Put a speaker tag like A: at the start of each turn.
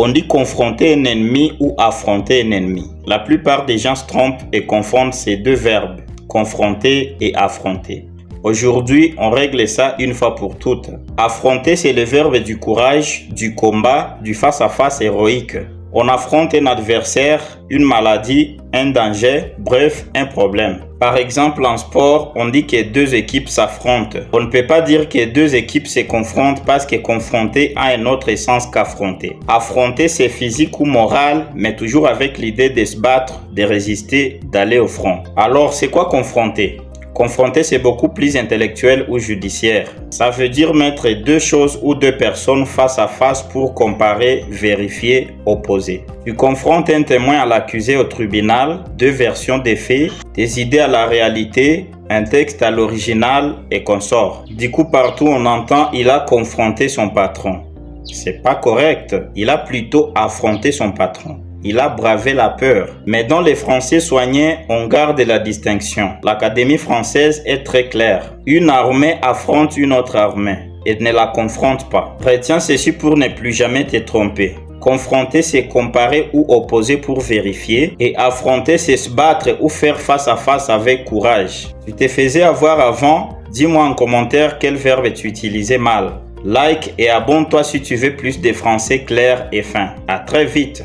A: On dit confronter un ennemi ou affronter un ennemi. La plupart des gens se trompent et confondent ces deux verbes, confronter et affronter. Aujourd'hui, on règle ça une fois pour toutes. Affronter, c'est le verbe du courage, du combat, du face-à-face héroïque. On affronte un adversaire, une maladie, un danger, bref, un problème. Par exemple, en sport, on dit que deux équipes s'affrontent. On ne peut pas dire que deux équipes se confrontent parce que confronter a un autre sens qu'affronter. Affronter, c'est physique ou moral, mais toujours avec l'idée de se battre, de résister, d'aller au front. Alors, c'est quoi confronter ? Confronter, c'est beaucoup plus intellectuel ou judiciaire. Ça veut dire mettre deux choses ou deux personnes face à face pour comparer, vérifier, opposer. Tu confrontes un témoin à l'accusé au tribunal, deux versions des faits, des idées à la réalité, un texte à l'original et consort. Du coup, partout on entend « il a confronté son patron ». C'est pas correct, il a plutôt affronté son patron. Il a bravé la peur. Mais dans les français soignés, on garde la distinction. L'Académie française est très claire. Une armée affronte une autre armée et ne la confronte pas. Retiens ceci pour ne plus jamais te tromper. Confronter, c'est comparer ou opposer pour vérifier. Et affronter, c'est se battre ou faire face à face avec courage. Tu te faisais avoir avant? Dis-moi en commentaire quel verbe tu utilisais mal. Like et abonne-toi si tu veux plus de français clair et fin. À très vite.